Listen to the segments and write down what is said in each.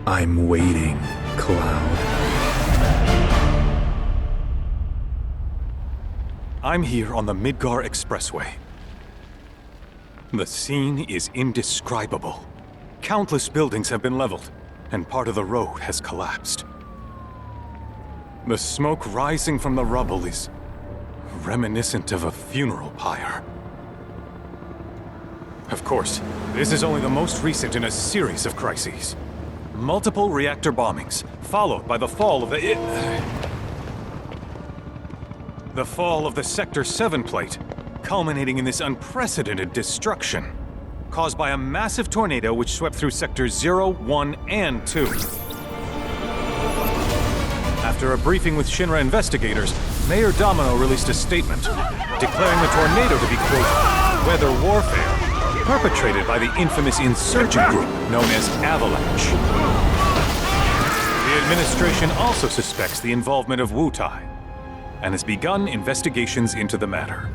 I'm waiting, Cloud. I'm here on the Midgar Expressway. The scene is indescribable. Countless buildings have been leveled, and part of the road has collapsed. The smoke rising from the rubble is reminiscent of a funeral pyre. Of course, this is only the most recent in a series of crises. Multiple reactor bombings, followed by the fall of the Sector 7 plate, culminating in this unprecedented destruction, caused by a massive tornado which swept through Sectors 0, 1, and 2. After a briefing with Shinra investigators, Mayor Domino released a statement, declaring the tornado to be, quote, weather warfare, perpetrated by the infamous insurgent group known as Avalanche. The administration also suspects the involvement of Wutai, and has begun investigations into the matter.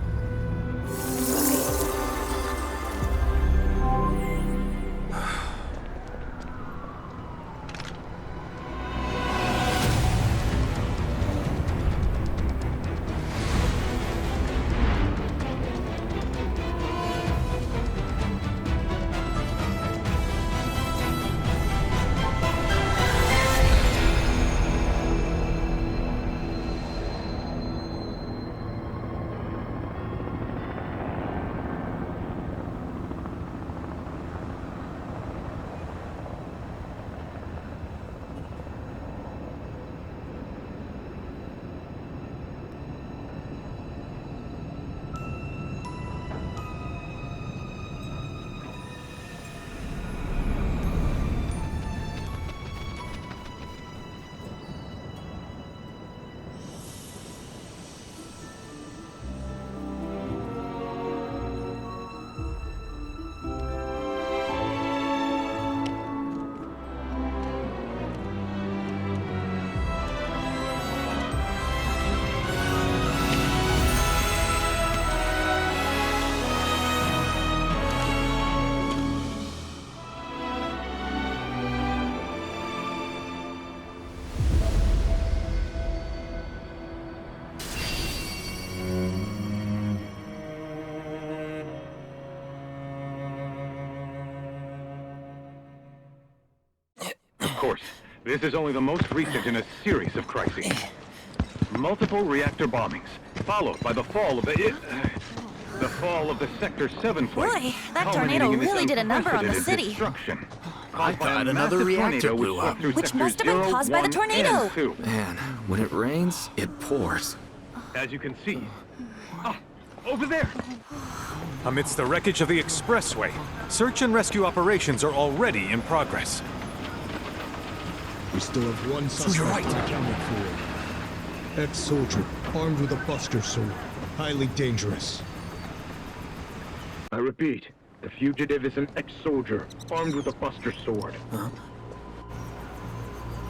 Of course, this is only the most recent in a series of crises. Multiple reactor bombings, followed by the fall of the Sector 7 plate. Boy, that tornado really did a number on the city. I thought another reactor blew up. Which must have been caused by the tornado. Man, when it rains, it pours. As you can see. Over there! Amidst the wreckage of the expressway, search and rescue operations are already in progress. We still have one suspect you're right. accounted for. Ex-soldier, armed with a buster sword. Highly dangerous. I repeat, the fugitive is an ex-soldier, armed with a buster sword. Huh?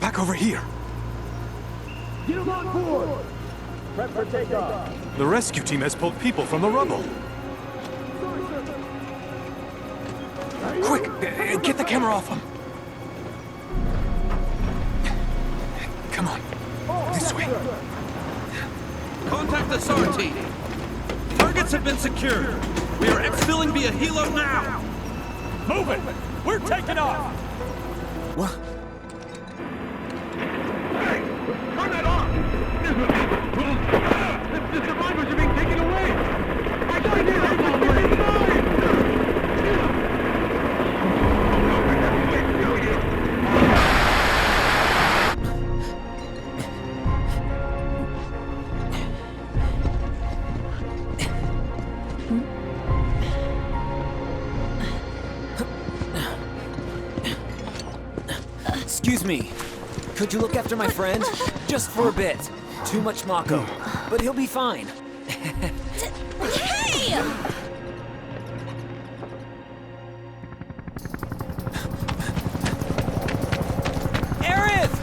Back over here! Get him on board! Prep for takeoff! The rescue team has pulled people from the rubble. Quick, get the camera off them. Come on, this way. Contact the SAR team. Targets have been secured. We are exfilling via helo now. Move it! We're taking off! What? Hey! Turn that off! The survivors are being taken away! I can't hear it! Excuse me. Could you look after my friend? Just for a bit. Too much Mako. But he'll be fine. Hey! Aerith!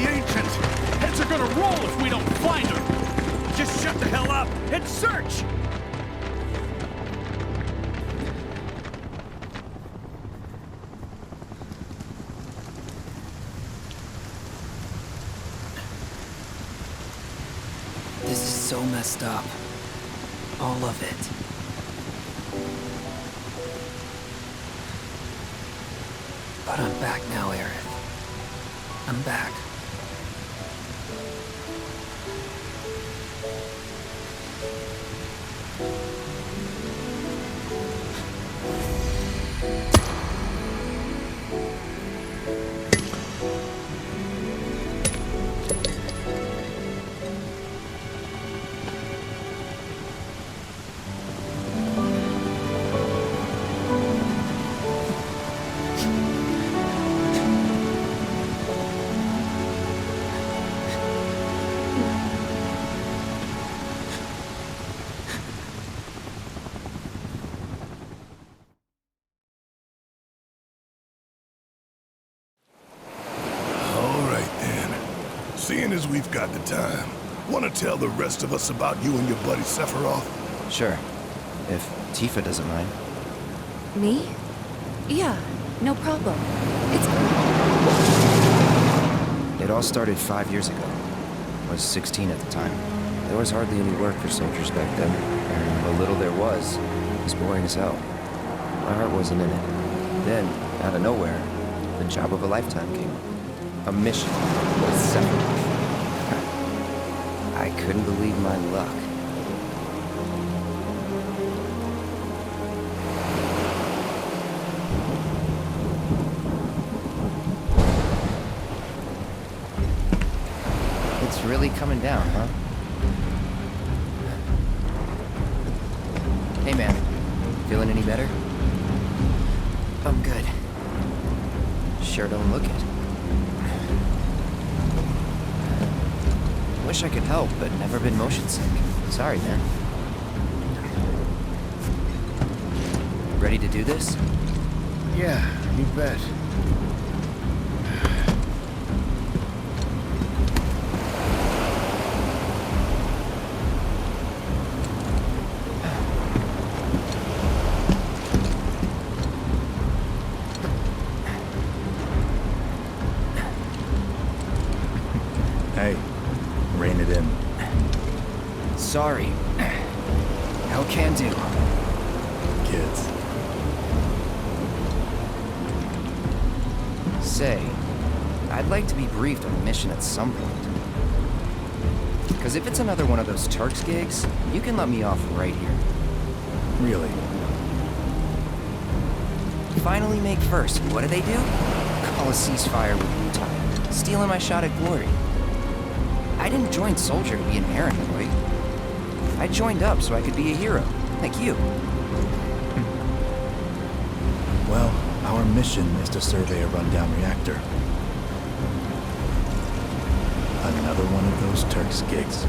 the Ancient! Heads are gonna roll if we don't find her! Just shut the hell up and search! This is so messed up. All of it. But I'm back now, Aerith. I'm back. Seeing as we've got the time, want to tell the rest of us about you and your buddy Sephiroth? Sure. If Tifa doesn't mind. Me? Yeah, no problem. It all started 5 years ago. I was 16 at the time. There was hardly any work for soldiers back then, and what little there was boring as hell. My heart wasn't in it. Then, out of nowhere, the job of a lifetime came up. A mission with Sephiroth. I couldn't believe my luck. It's really coming down, huh? Hey man, feeling any better? I'm good. Sure don't look it. Wish I could help, but never been motion sick. Sorry, man. Ready to do this? Yeah, you bet. Hey, rein it in. Sorry. Hell can do. Kids. Say, I'd like to be briefed on the mission at some point. Because if it's another one of those Turks gigs, you can let me off right here. Really? Finally make first. What do? Call a ceasefire with Utah. Stealing my shot at glory. I didn't join Soldier to be an errand boy. I joined up so I could be a hero, like you. Well, our mission is to survey a rundown reactor. Another one of those Turks gigs.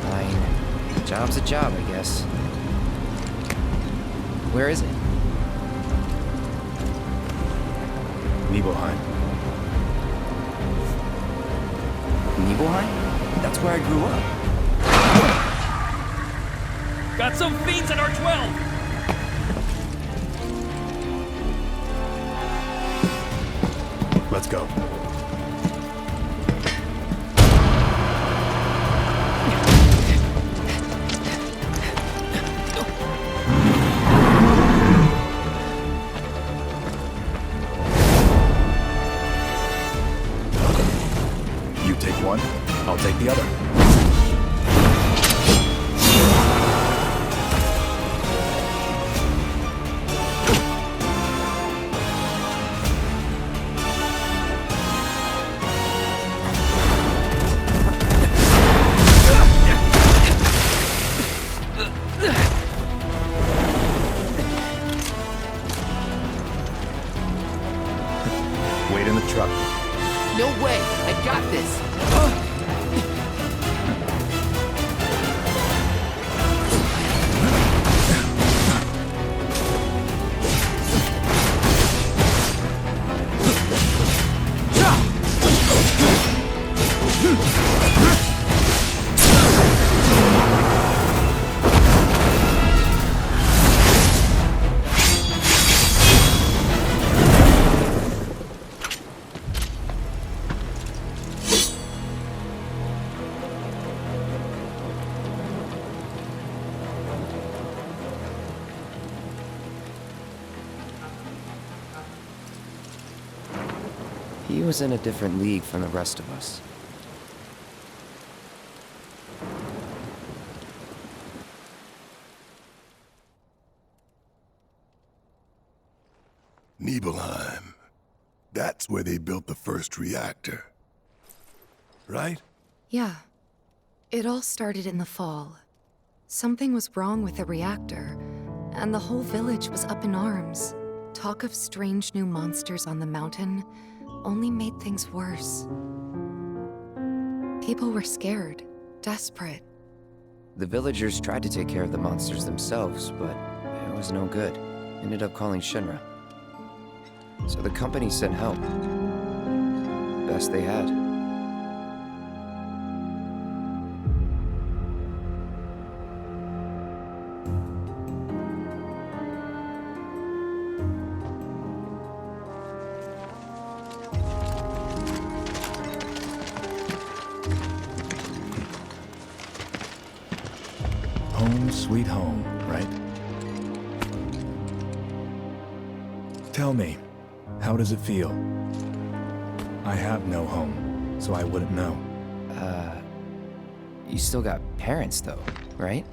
Fine. Job's a job, I guess. Where is it? Nibelheim. Nibelheim? That's where I grew up. Got some fiends at R12! Let's go. You take one, I'll take the other. Wait in the truck. No way! I got this! He was in a different league from the rest of us. Nibelheim. That's where they built the first reactor. Right? Yeah. It all started in the fall. Something was wrong with the reactor, and the whole village was up in arms. Talk of strange new monsters on the mountain only made things worse. People were scared, desperate. The villagers tried to take care of the monsters themselves, but it was no good. Ended up calling Shinra. So the company sent help. Best they had. Home sweet home, right? Tell me, how does it feel? I have no home, so I wouldn't know. You still got parents though, right?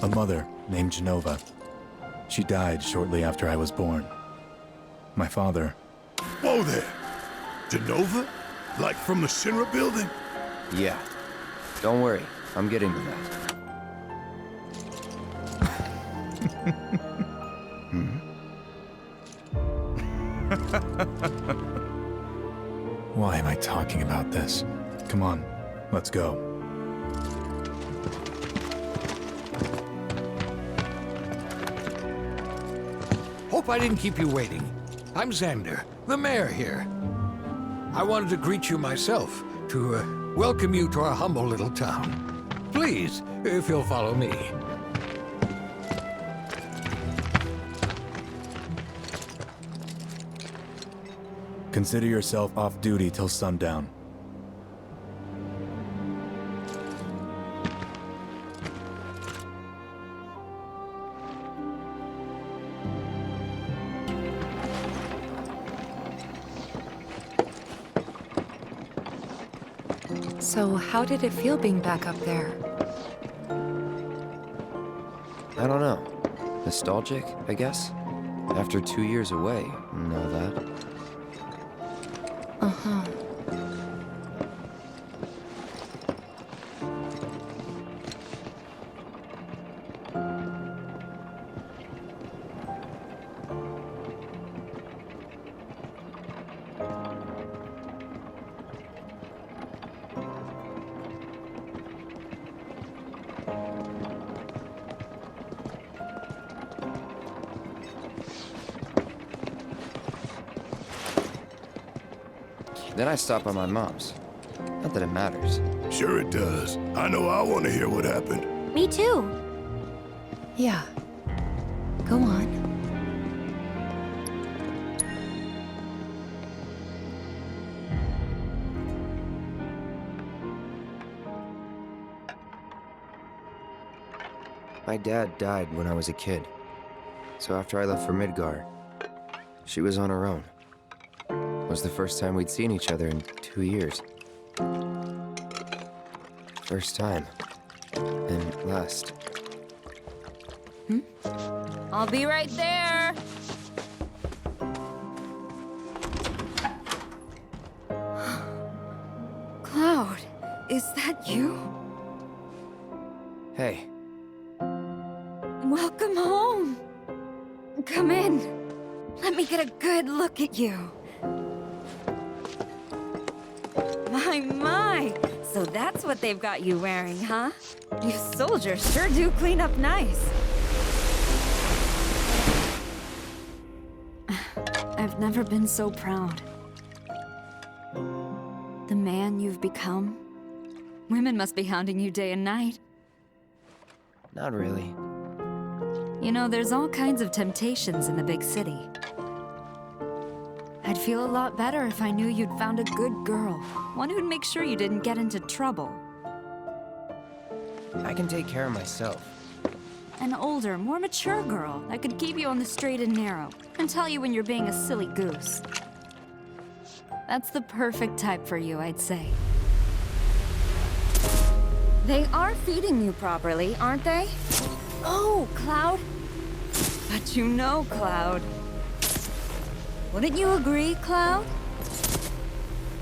A mother named Genova. She died shortly after I was born. My father... Whoa there! Genova? Like from the Shinra building? Yeah. Don't worry, I'm getting to that. Why am I talking about this? Come on, let's go. Hope I didn't keep you waiting. I'm Xander, the mayor here. I wanted to greet you myself, to welcome you to our humble little town. Please, if you'll follow me. Consider yourself off duty till sundown. So how did it feel being back up there? I don't know. Nostalgic, I guess? After 2 years away, and all that. Uh-huh. Then I stop by my mom's. Not that it matters. Sure it does. I know I want to hear what happened. Me too. Yeah. Go on. My dad died when I was a kid. So after I left for Midgar, she was on her own. It was the first time we'd seen each other in 2 years. First time. And last. I'll be right there. Cloud, is that you? Hey. Welcome home. Come in. Let me get a good look at you. My. So that's what they've got you wearing, huh? You soldiers sure do clean up nice. I've never been so proud. The man you've become. Women must be hounding you day and night. Not really. You know, there's all kinds of temptations in the big city. I'd feel a lot better if I knew you'd found a good girl. One who'd make sure you didn't get into trouble. I can take care of myself. An older, more mature girl that could keep you on the straight and narrow and tell you when you're being a silly goose. That's the perfect type for you, I'd say. They are feeding you properly, aren't they? Oh, Cloud. But you know, Cloud. Wouldn't you agree, Cloud?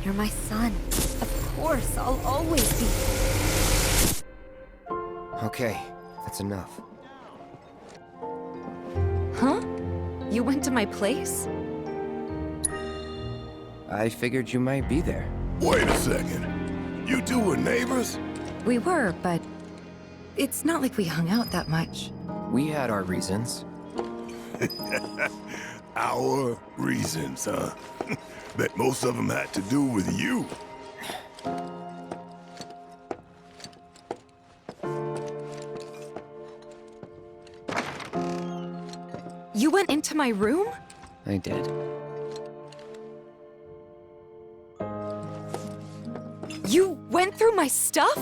You're my son. Of course, I'll always be. Okay, that's enough. Huh? You went to my place? I figured you might be there. Wait a second. You two were neighbors? We were, but it's not like we hung out that much. We had our reasons. Our reasons, huh? Bet most of them had to do with you. You went into my room? I did. You went through my stuff?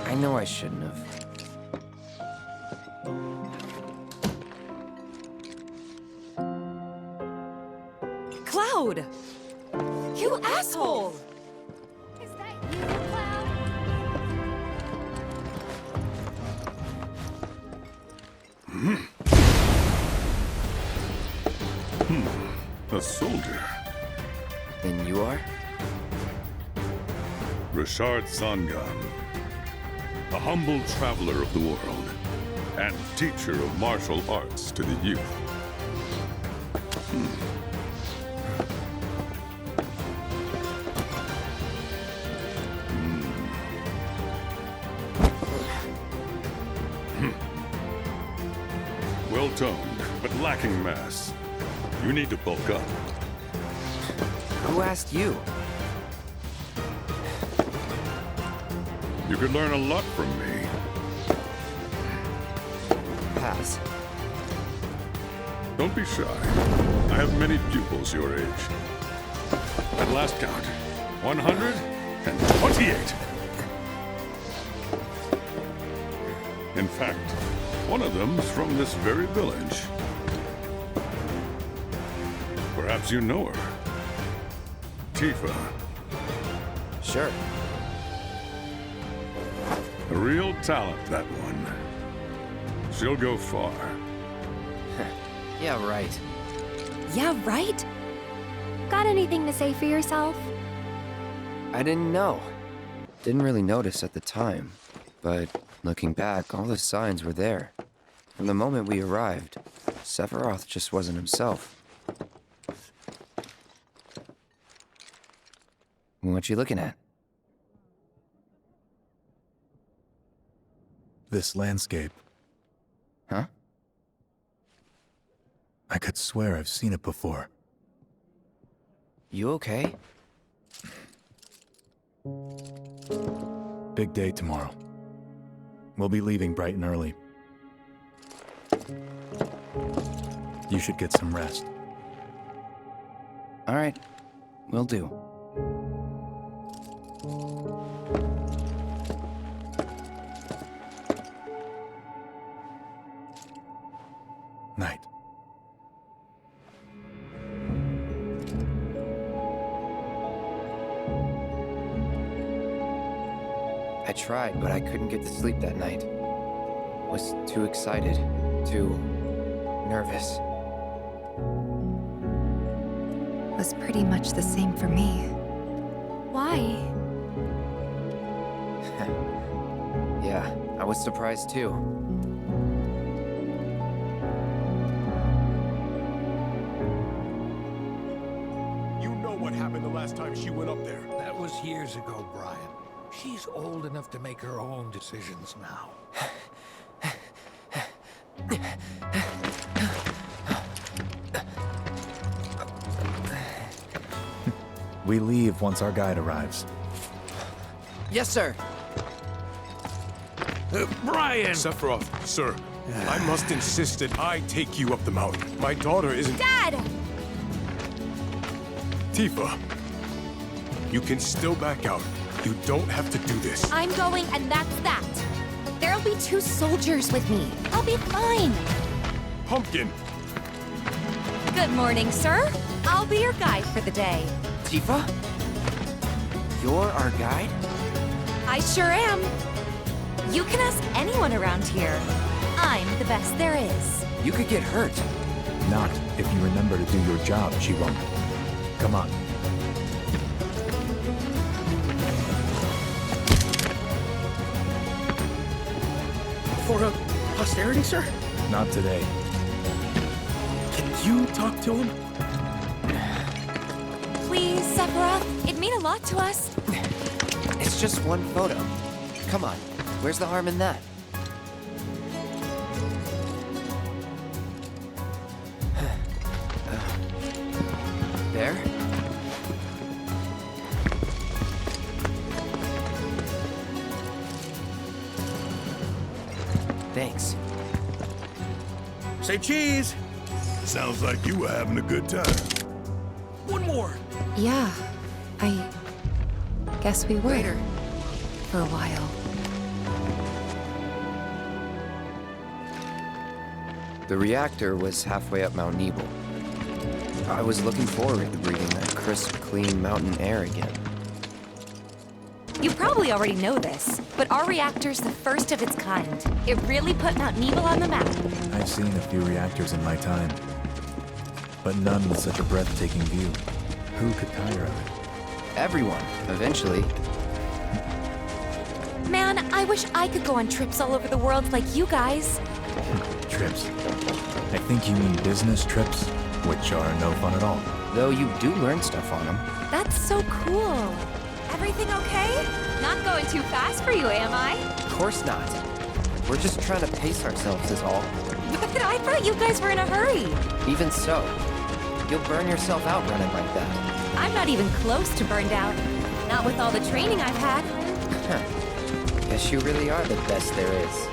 I know I shouldn't have. Cloud! You asshole! Is that you, Cloud? A soldier. And you are? Richard Sangan. A humble traveler of the world. And teacher of martial arts to the youth. Well-toned, but lacking mass. You need to bulk up. Who asked you? You could learn a lot from me. Pass. Don't be shy. I have many pupils your age. At last count, 128. In fact, one of them's from this very village. Perhaps you know her. Tifa. Sure. A real talent, that one. She'll go far. Yeah, right. Yeah, right? Got anything to say for yourself? I didn't know. Didn't really notice at the time. But looking back, all the signs were there. From the moment we arrived, Sephiroth just wasn't himself. What you looking at? This landscape. Huh? I could swear I've seen it before. You okay? Big day tomorrow. We'll be leaving bright and early. You should get some rest. All right. Will do. Night. I tried, but I couldn't get to sleep that night. Was too excited, too nervous. Was pretty much the same for me. Why? Yeah, I was surprised too. You know what happened the last time she went up there. That was years ago, Brian. She's old enough to make her own decisions now. We leave once our guide arrives. Yes, sir. Brian! Sephiroth, sir, I must insist that I take you up the mountain. My daughter isn't... Dad! Tifa, you can still back out. You don't have to do this. I'm going, and that's that. There'll be 2 soldiers with me. I'll be fine. Pumpkin! Good morning, sir. I'll be your guide for the day. Tifa? You're our guide? I sure am. You can ask anyone around here. I'm the best there is. You could get hurt. Not if you remember to do your job, she won't. Come on. For posterity, sir? Not today. Can you talk to him? Please, Sephiroth. It'd mean a lot to us. It's just one photo. Come on, where's the harm in that? There? Thanks. Say cheese! Sounds like you were having a good time. One more! Yeah, I guess we were. Later. For a while. The reactor was halfway up Mount Nebel. I was looking forward to breathing that crisp, clean mountain air again. You probably already know this, but our reactor's the first of its kind. It really put Mount Nebel on the map. I've seen a few reactors in my time, but none with such a breathtaking view. Who could tire of it? Everyone, eventually. Man, I wish I could go on trips all over the world like you guys. Trips. I think you mean business trips, which are no fun at all. Though you do learn stuff on them. That's so cool. Everything okay? Not going too fast for you, am I? Of course not. We're just trying to pace ourselves is all. But I thought you guys were in a hurry. Even so, you'll burn yourself out running like that. I'm not even close to burned out. Not with all the training I've had. Guess you really are the best there is.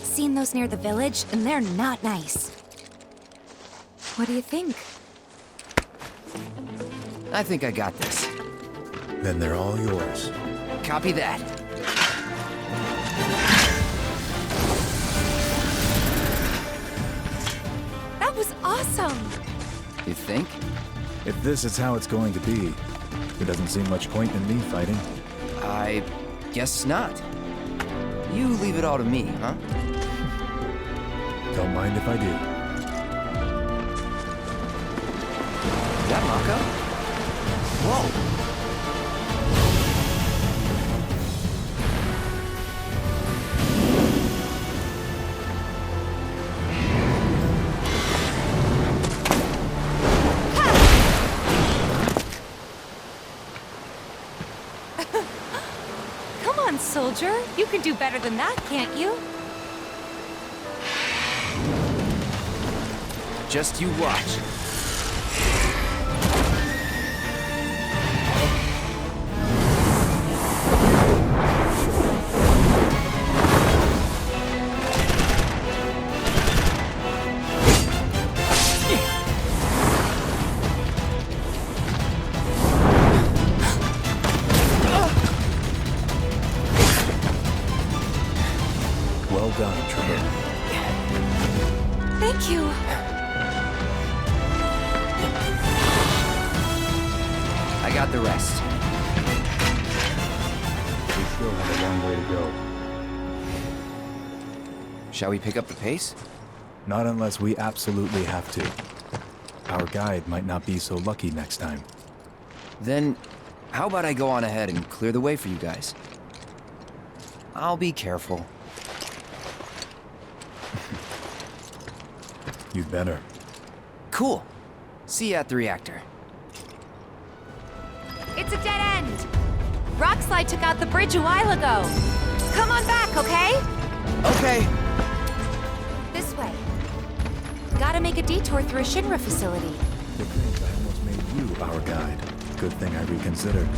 Seen those near the village, and they're not nice. What do you think? I think I got this. Then they're all yours. Copy that. That was awesome! You think? If this is how it's going to be, there doesn't seem much point in me fighting. I guess not. You leave it all to me, huh? Don't mind if I do. Is that Mako? Whoa! Come on, soldier. You can do better than that, can't you? Just you watch. Well done, Trevor. Thank you. I got the rest. We still have a long way to go. Shall we pick up the pace? Not unless we absolutely have to. Our guide might not be so lucky next time. Then, how about I go on ahead and clear the way for you guys? I'll be careful. You'd better. Cool. See you at the reactor. It's a dead end. Rockslide took out the bridge a while ago. Come on back, okay? Okay. This way. Gotta make a detour through a Shinra facility. To think I almost made you our guide. Good thing I reconsidered.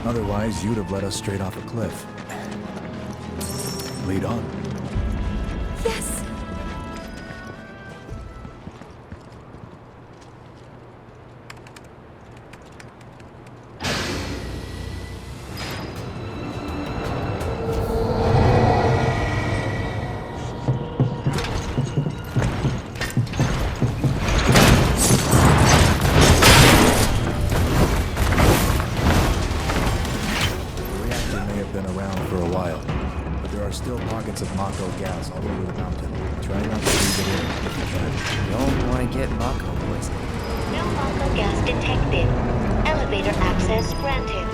Otherwise, you'd have led us straight off a cliff. Lead on. Yes. fast. No Mako gas detected. Elevator access granted.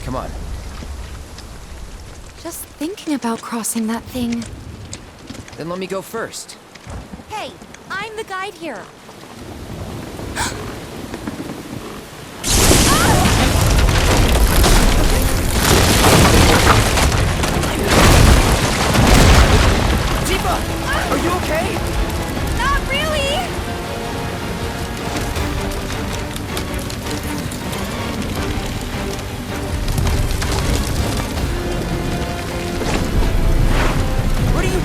Come on. Just thinking about crossing that thing. Then let me go first. Hey, I'm the guide here. Are you okay? Not really! What are you...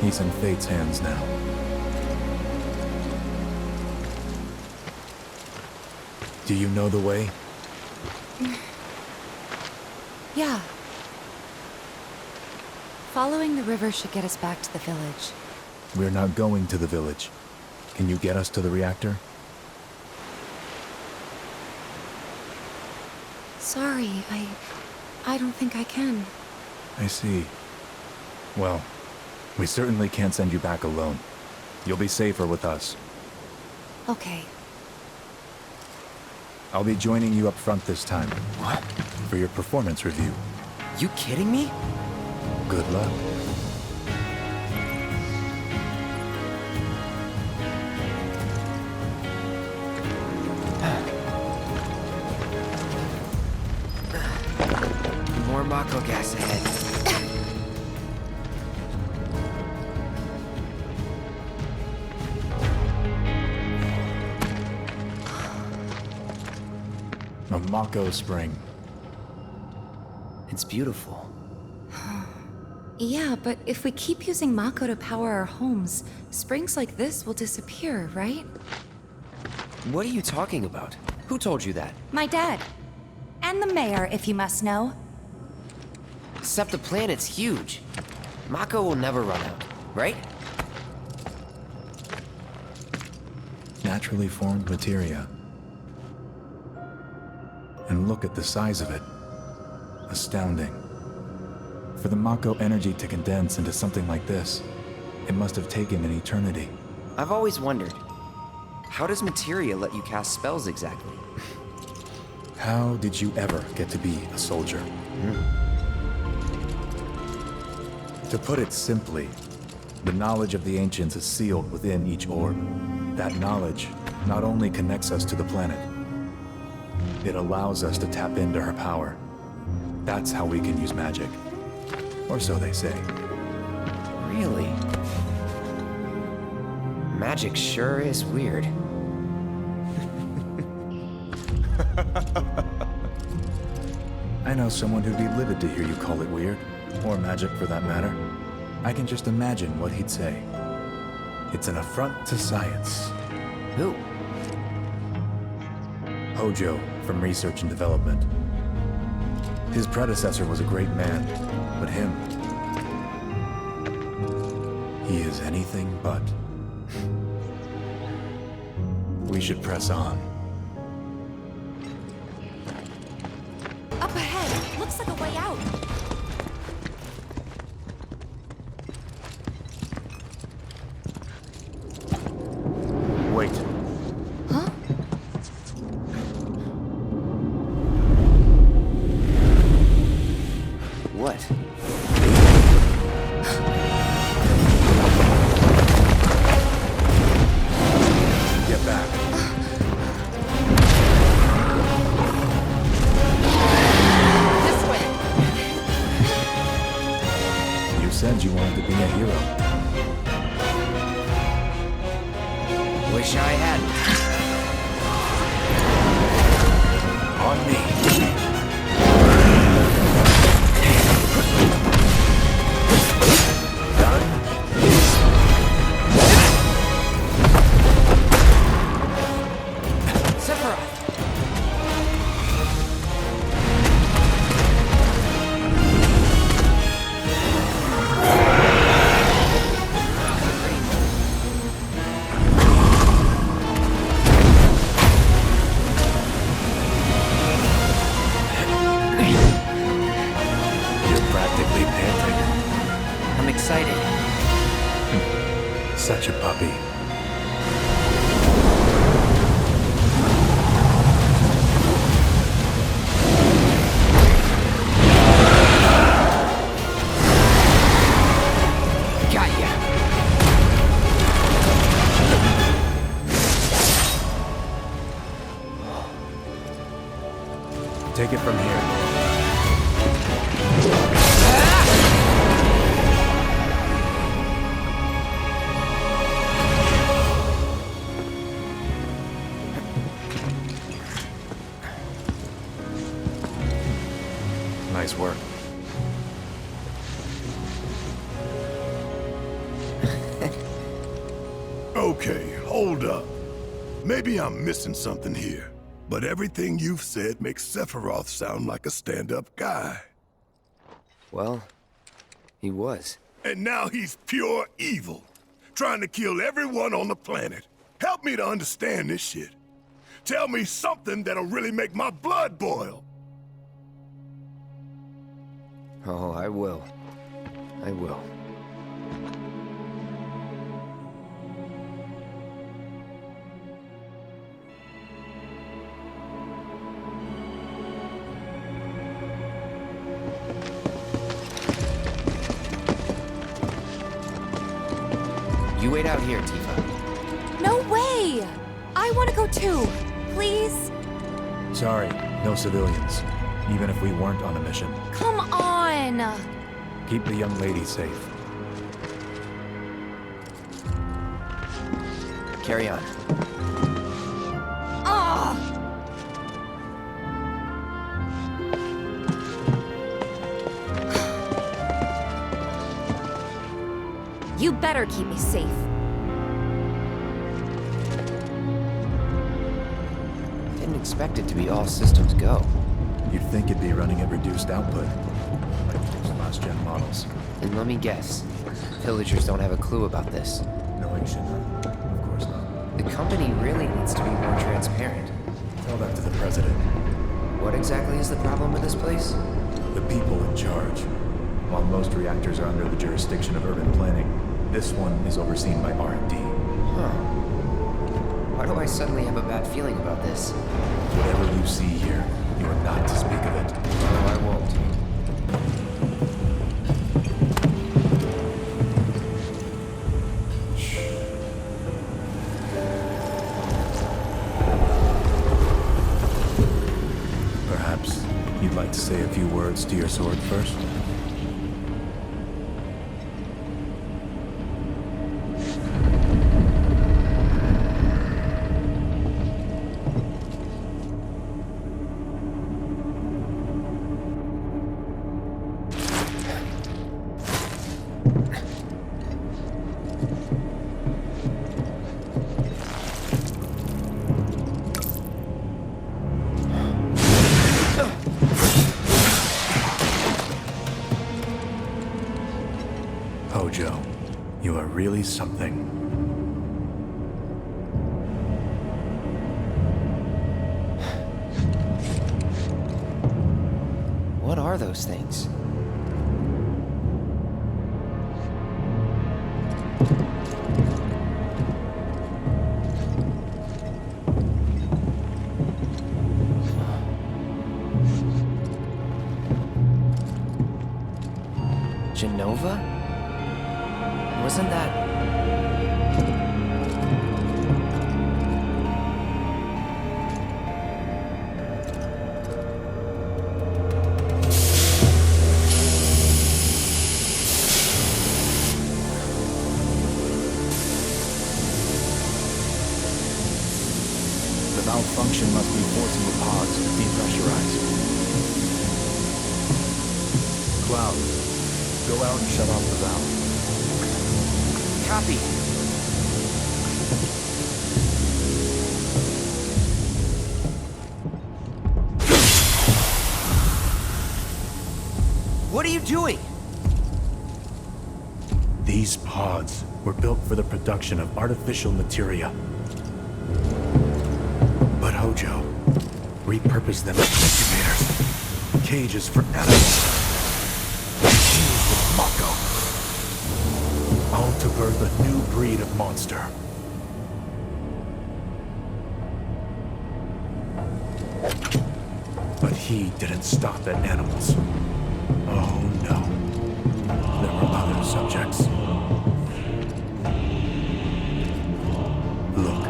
He's in Fate's hands now. Do you know the way? Yeah. Following the river should get us back to the village. We're not going to the village. Can you get us to the reactor? Sorry, I don't think I can. I see. Well, we certainly can't send you back alone. You'll be safer with us. Okay. I'll be joining you up front this time. What? For your performance review. You kidding me? Good luck. More Mako gas ahead. A Mako spring. It's beautiful. Yeah, but if we keep using Mako to power our homes, springs like this will disappear, right? What are you talking about? Who told you that? My dad. And the mayor, if you must know. Except the planet's huge. Mako will never run out, right? Naturally formed materia. And look at the size of it. Astounding. For the Mako energy to condense into something like this, it must have taken an eternity. I've always wondered, how does materia let you cast spells exactly? How did you ever get to be a soldier? To put it simply, the knowledge of the ancients is sealed within each orb. That knowledge not only connects us to the planet, it allows us to tap into her power. That's how we can use magic. Or so they say. Really? Magic sure is weird. I know someone who'd be livid to hear you call it weird, or magic for that matter. I can just imagine what he'd say. It's an affront to science. Who? Hojo, from Research and Development. His predecessor was a great man, but him... he is anything but. We should press on. Up ahead. Looks like a way out. Wait. Huh? What? Get back. This way. You said you wanted to be a hero. Wish I hadn't. On me. Done? Sephiroth! You're practically panting. I'm excited. Such a puppy. Got ya. Take it from here. Nice work. Okay, hold up. Maybe I'm missing something here, but everything you've said makes Sephiroth sound like a stand-up guy. Well, he was. And now he's pure evil, trying to kill everyone on the planet. Help me to understand this shit. Tell me something that'll really make my blood boil. Oh, I will. I will. You wait out here, Tifa. No way! I want to go too. Please? Sorry, no civilians. Even if we weren't on a mission. Come on! Keep the young lady safe. Carry on. Ah! You better keep me safe. Didn't expect it to be all systems go. You'd think it'd be running at reduced output. Like those last-gen models. And let me guess, villagers don't have a clue about this. Knowing Shinra? Of course not. The company really needs to be more transparent. Tell that to the president. What exactly is the problem with this place? The people in charge. While most reactors are under the jurisdiction of urban planning, this one is overseen by R&D. Huh. Why do I suddenly have a bad feeling about this? Whatever you see here, you are not to speak of it. No, I won't. Perhaps you'd like to say a few words to your sword first? Hojo, you are really something. are those things? Genova? Wasn't that... The malfunction must be forcing the pods to depressurize. Cloud, go out and shut off the valve. Copy. What are you doing? These pods were built for the production of artificial materia. But Hojo repurposed them as incubators, cages for animals, infused with Mako, all to birth a new breed of monster. But he didn't stop at animals. Oh no. There were other subjects. Look.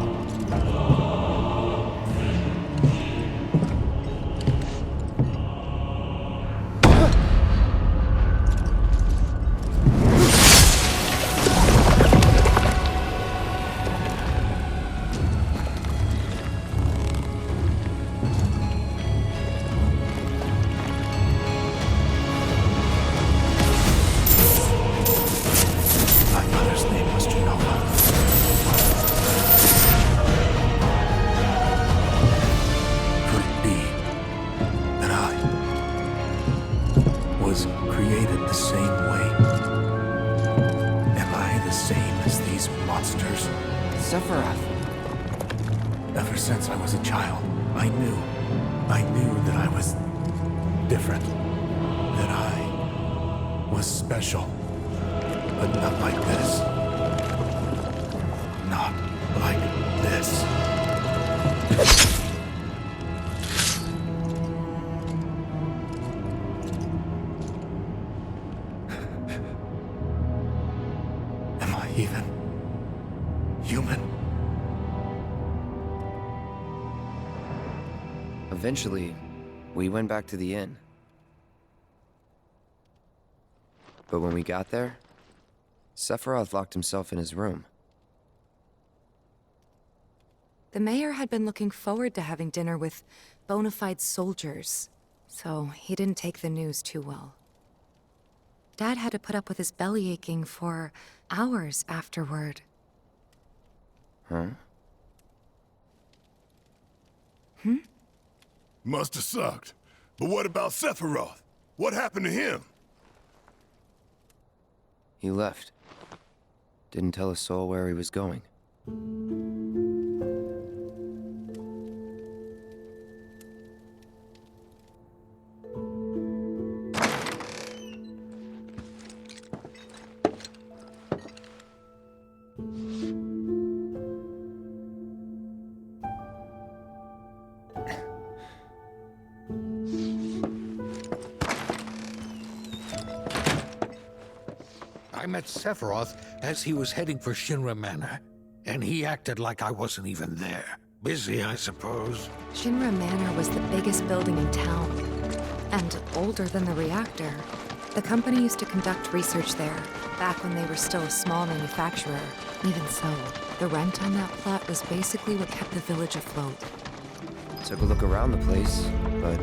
Sephiroth. Ever since I was a child, I knew that I was different. That I was special. But not like this. Not like this. Am I even human? Eventually, we went back to the inn. But when we got there, Sephiroth locked himself in his room. The mayor had been looking forward to having dinner with bona fide soldiers, so he didn't take the news too well. Dad had to put up with his belly aching for hours afterward. Huh? Must have sucked. But what about Sephiroth? What happened to him? He left. Didn't tell a soul where he was going. I met Sephiroth as he was heading for Shinra Manor, and he acted like I wasn't even there. Busy, I suppose. Shinra Manor was the biggest building in town, and older than the reactor. The company used to conduct research there, back when they were still a small manufacturer. Even so, the rent on that plot was basically what kept the village afloat. Took a look around the place, but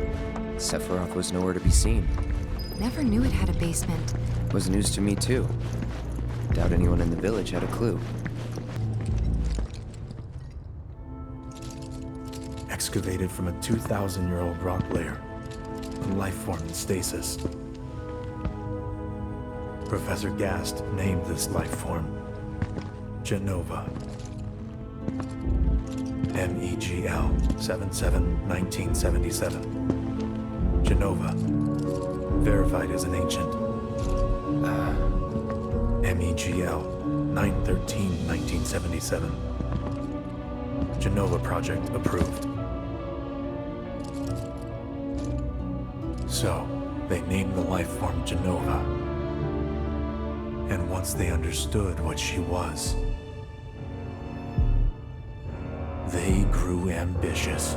Sephiroth was nowhere to be seen. Never knew it had a basement. Was news to me too. Doubt anyone in the village had a clue. Excavated from a 2,000-year-old rock layer, a life form in stasis. Professor Gast named this life form Genova. MEGL 77-1977. Genova. verified as an ancient. MEGL 913-1977. Genova Project approved. So, they named the life form Genova. And once they understood what she was, they grew ambitious.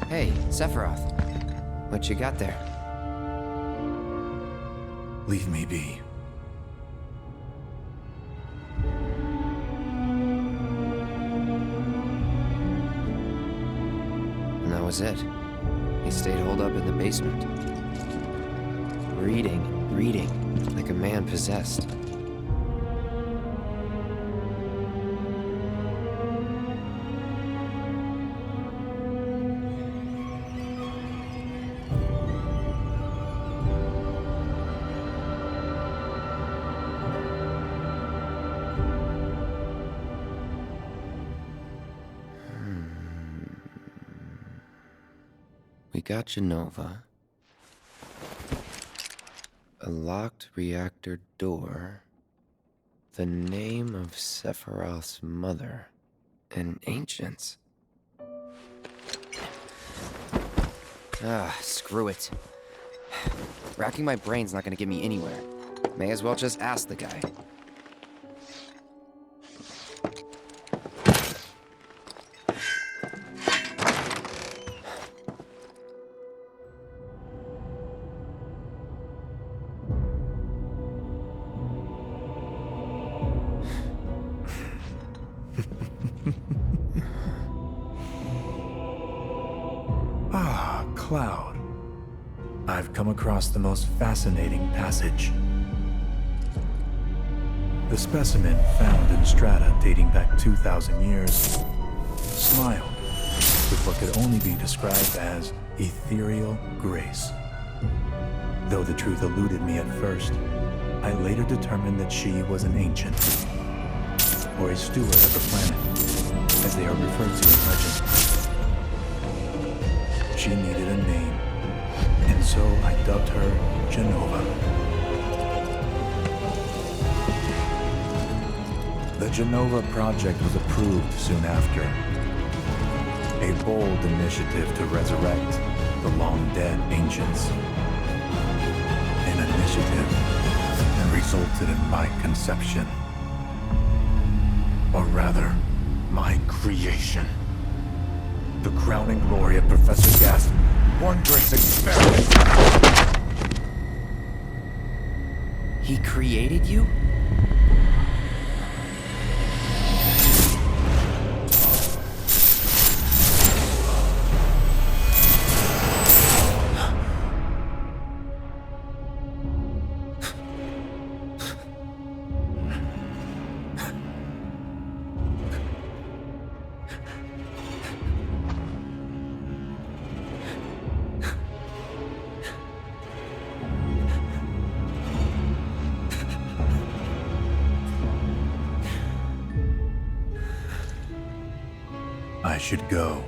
Hey, Sephiroth. What you got there? Leave me be. And that was it. He stayed holed up in the basement. Reading, like a man possessed. We got Genova. A locked reactor door. The name of Sephiroth's mother. And ancients. Screw it. Racking my brain's not gonna get me anywhere. May as well just ask the guy. Cloud. I've come across the most fascinating passage. The specimen found in strata dating back 2,000 years smiled with what could only be described as ethereal grace. Though the truth eluded me at first, I later determined that she was an ancient, or a steward of the planet, as they are referred to in legend. She needed a name, and so I dubbed her Genova. The Genova Project was approved soon after. A bold initiative to resurrect the long-dead ancients. An initiative that resulted in my conception. Or rather, my creation. The crowning glory of Professor Gast's wondrous experiment. He created you? I should go.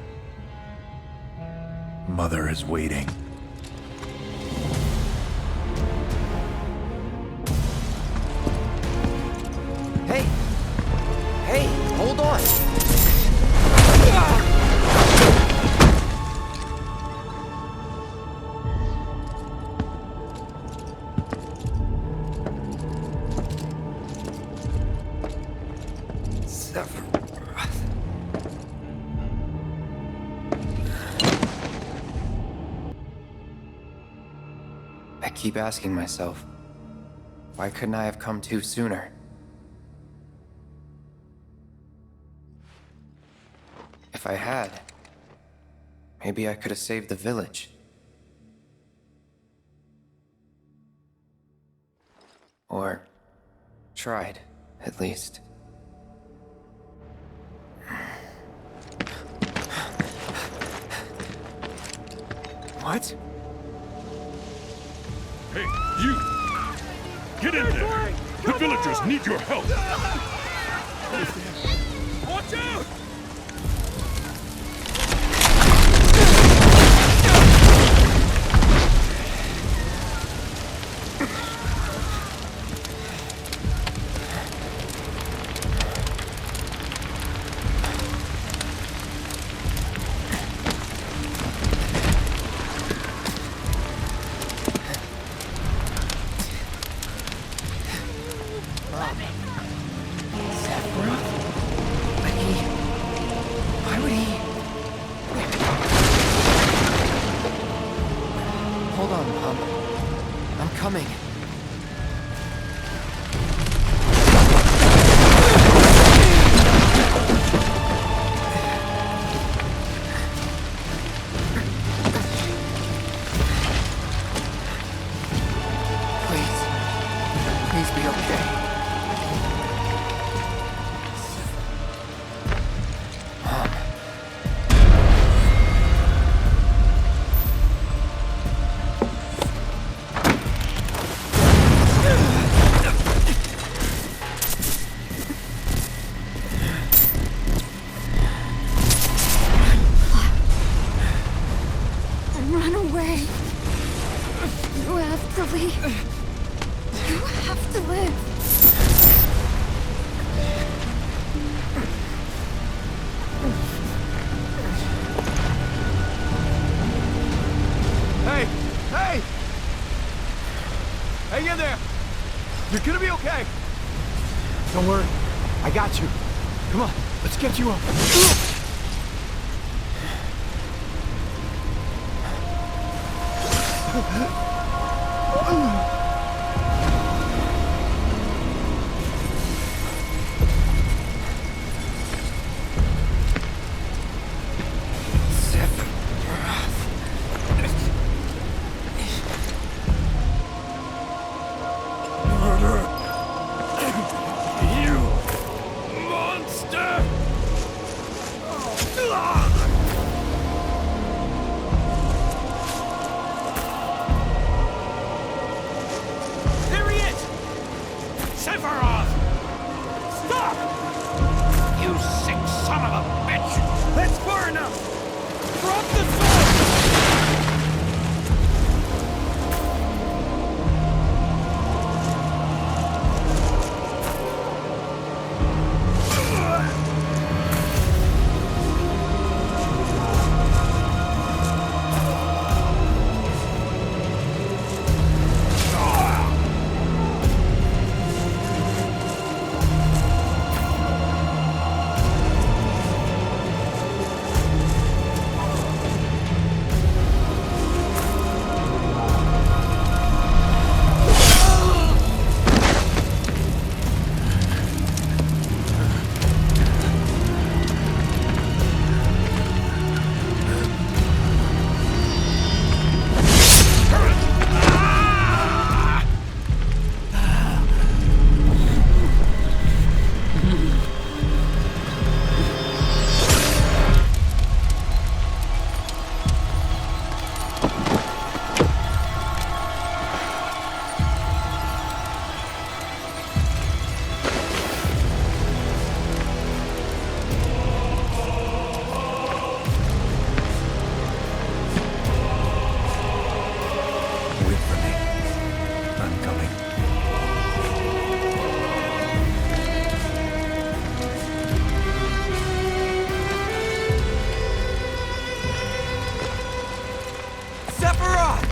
Mother is waiting. Hey! Hey, hold on! I keep asking myself, why couldn't I have come to sooner? If I had, maybe I could have saved the village. Or tried, at least. What? Hey, you! Get in there! The villagers need your help! Watch out! Hold on, Mom. I'm coming. Please be okay. Mom. Run away. You have to leave. You have to live. Hey! Hey! Hang in there! You're gonna be okay! Don't worry. I got you. Come on, let's get you up. There he is! Sephiroth! Stop! You sick son of a bitch! That's far enough! Drop the sword! Wait for me. I'm coming. Sephiroth!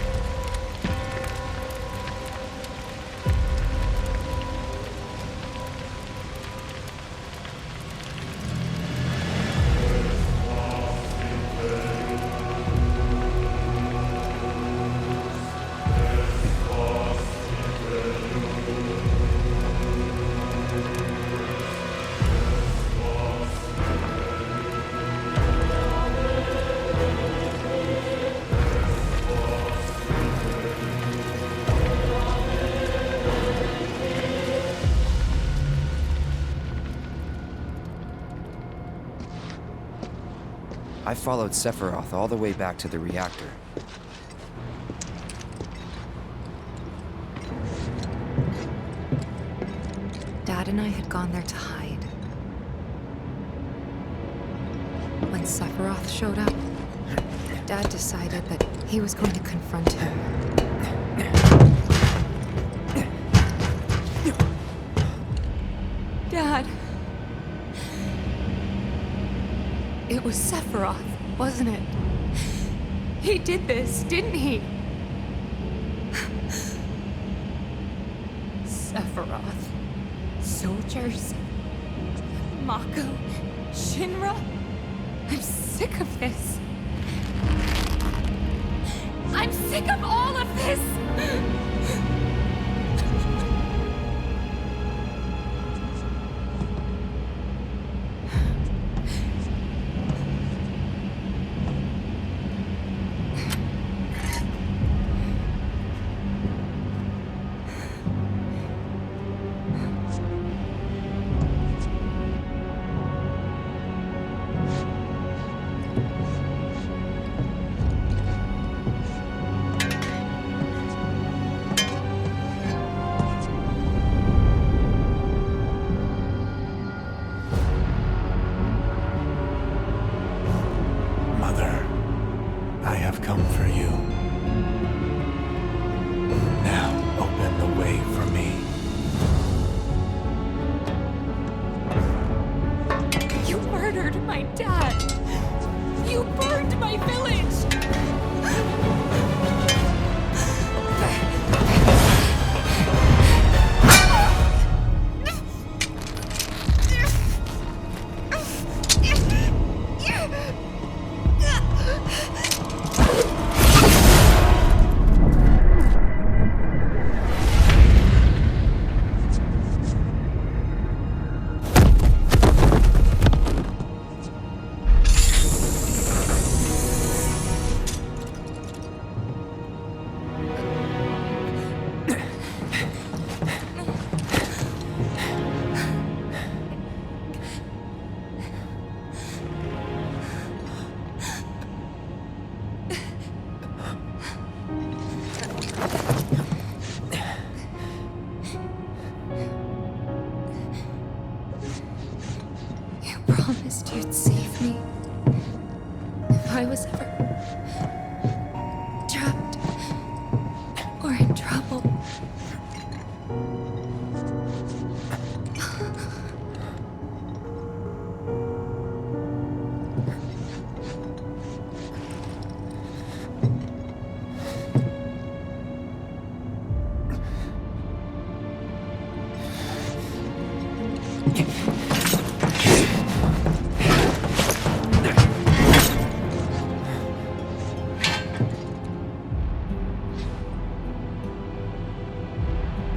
I followed Sephiroth all the way back to the reactor. Dad and I had gone there to hide. When Sephiroth showed up, Dad decided that he was going to confront him. Dad! It was Sephiroth, wasn't it? He did this, didn't he? Sephiroth. Soldiers. Mako. Shinra. I'm sick of this. I'm sick of all of you. Now, open the way for me. You murdered my dad! You burned my village! Promised you'd save me if I was ever trapped or in trouble.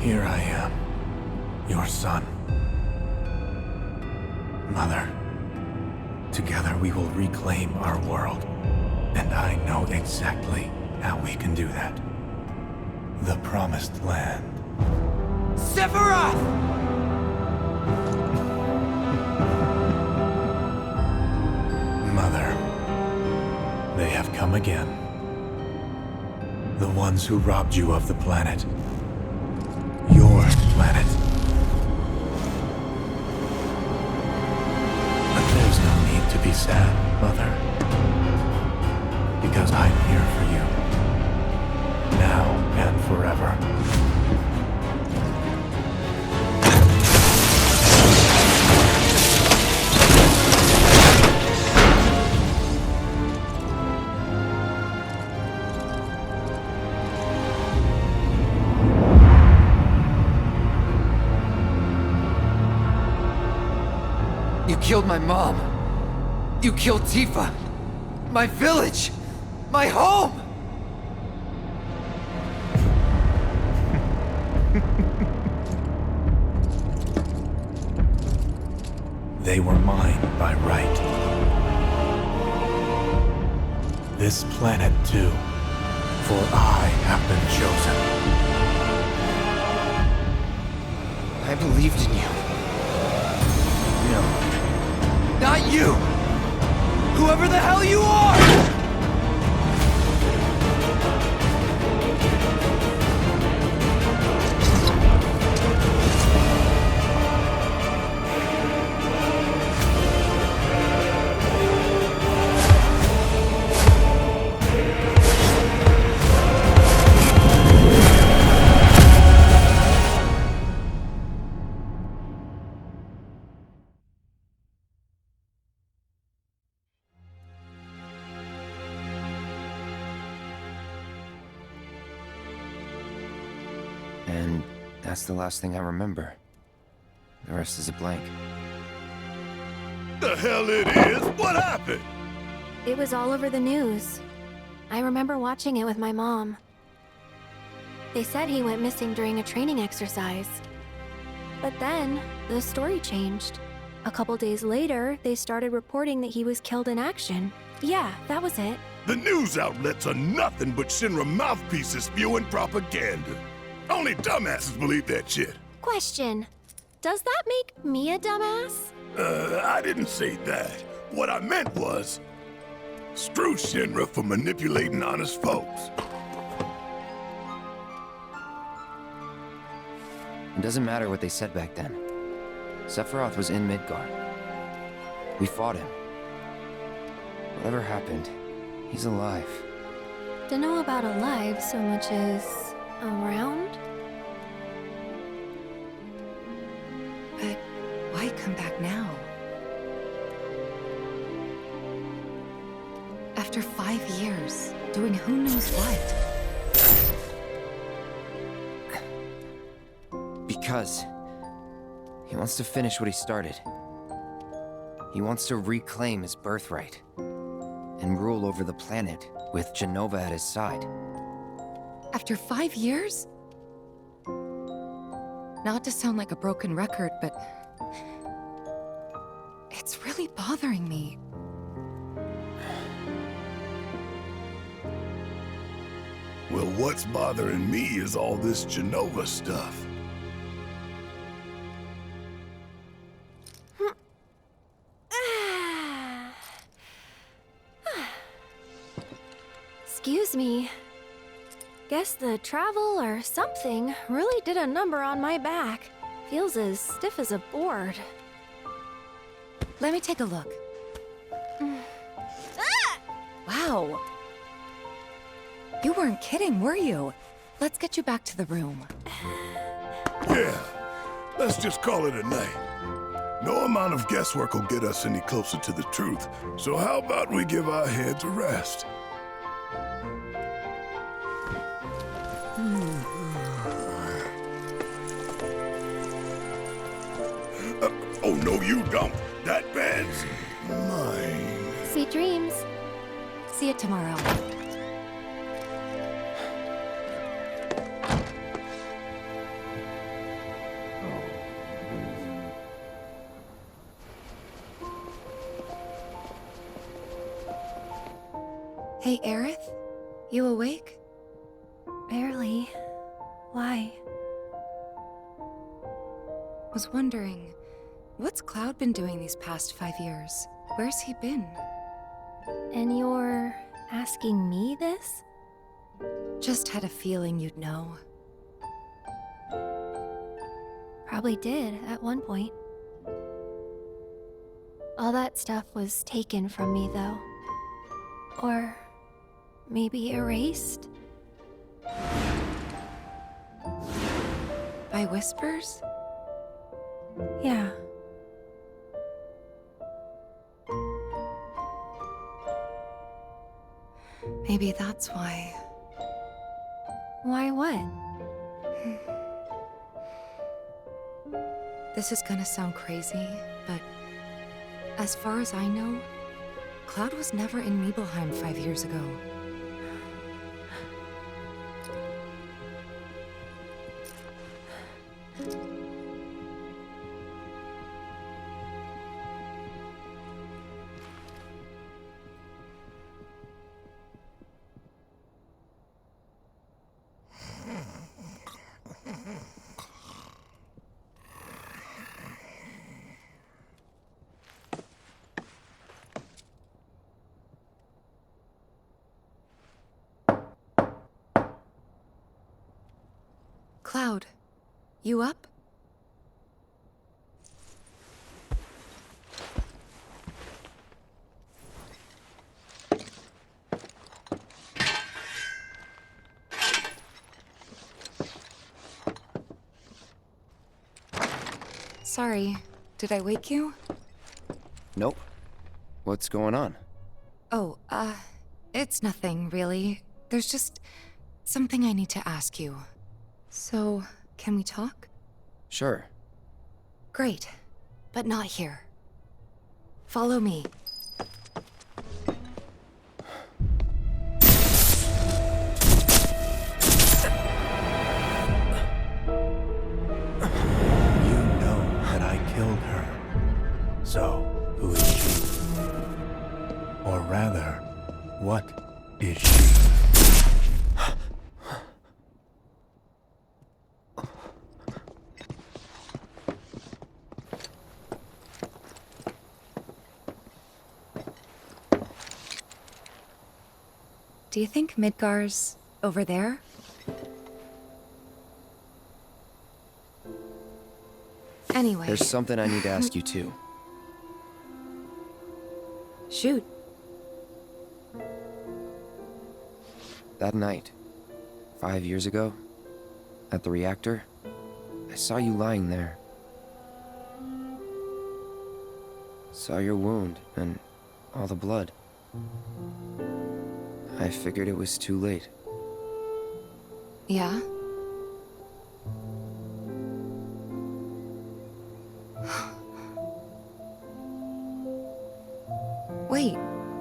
Here I am, your son. Mother, together we will reclaim our world. And I know exactly how we can do that. The Promised Land. Sephiroth! Mother, they have come again. The ones who robbed you of the planet. Your planet. But there's no need to be sad, Mother. Because I'm here for you. Now and forever. You killed my mom. You killed Tifa. My village. My home. They were mine by right. This planet too, for I have been chosen. I believed in you. No. Not you! Whoever the hell you are! And that's the last thing I remember. The rest is a blank. The hell it is? What happened? It was all over the news. I remember watching it with my mom. They said he went missing during a training exercise. But then, the story changed. A couple days later, they started reporting that he was killed in action. Yeah, that was it. The news outlets are nothing but Shinra mouthpieces spewing propaganda. Only dumbasses believe that shit. Question. Does that make me a dumbass? I didn't say that. What I meant was, screw Shinra for manipulating honest folks. It doesn't matter what they said back then. Sephiroth was in Midgar. We fought him. Whatever happened, he's alive. to know about alive so much as around? But why come back now? After 5 years, doing who knows what? Because he wants to finish what he started. He wants to reclaim his birthright and rule over the planet with Genova at his side. After 5 years? Not to sound like a broken record, but it's really bothering me. Well, what's bothering me is all this Genova stuff. Excuse me. Guess the travel or something really did a number on my back. Feels as stiff as a board. Let me take a look. Wow. You weren't kidding, were you? Let's get you back to the room. Yeah, let's just call it a night. No amount of guesswork will get us any closer to the truth, so how about we give our heads a rest? Oh, no, you don't. That bed's mine. Sweet dreams. See you tomorrow. Hey, Aerith? You awake? Barely. Why? Was wondering, what's Cloud been doing these past 5 years? Where's he been? And you're asking me this? Just had a feeling you'd know. Probably did at one point. All that stuff was taken from me, though. Or maybe erased? By whispers? Yeah. Maybe that's why. Why what? This is gonna sound crazy, but as far as I know, Cloud was never in Nibelheim 5 years ago. Cloud, you up? Sorry, did I wake you? Nope. What's going on? Oh, it's nothing, really. There's just something I need to ask you. So, can we talk? Sure. Great, but not here. Follow me. You know that I killed her. So, who is she? Or rather, what is she? Do you think Midgar's over there? Anyway. There's something I need to ask you too. Shoot. That night, 5 years ago, at the reactor, I saw you lying there. Saw your wound and all the blood. I figured it was too late. Yeah? Wait,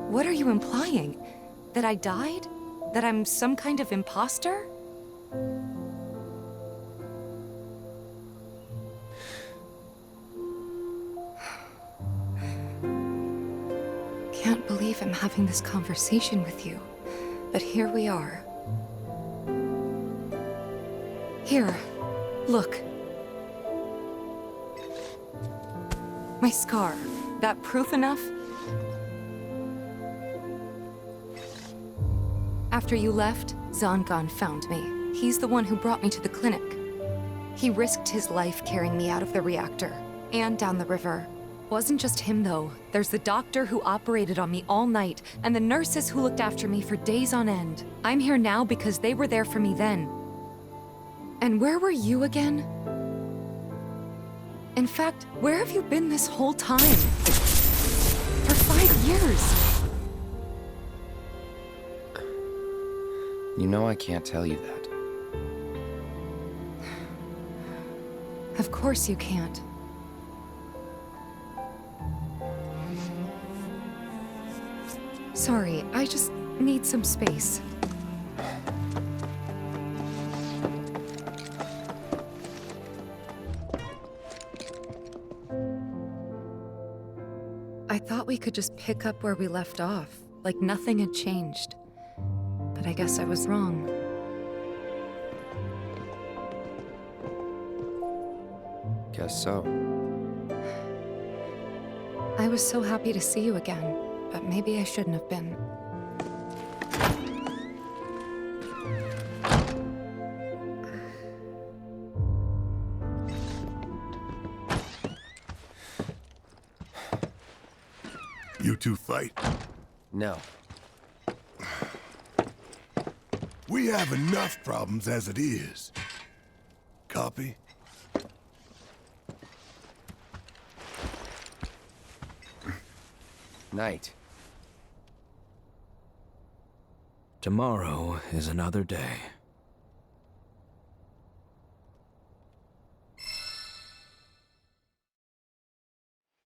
what are you implying? That I died? That I'm some kind of imposter? Can't believe I'm having this conversation with you, but here we are. Here, look. My scar. That proof enough? After you left, Zangan found me. He's the one who brought me to the clinic. He risked his life carrying me out of the reactor, and down the river. Wasn't just him, though. There's the doctor who operated on me all night, and the nurses who looked after me for days on end. I'm here now because they were there for me then. And where were you again? In fact, where have you been this whole time? For 5 years. You know I can't tell you that. Of course you can't. Sorry, I just need some space. I thought we could just pick up where we left off, like nothing had changed. But I guess I was wrong. Guess so. I was so happy to see you again, but maybe I shouldn't have been. You two fight? No. We have enough problems as it is. Copy? Night. Tomorrow is another day.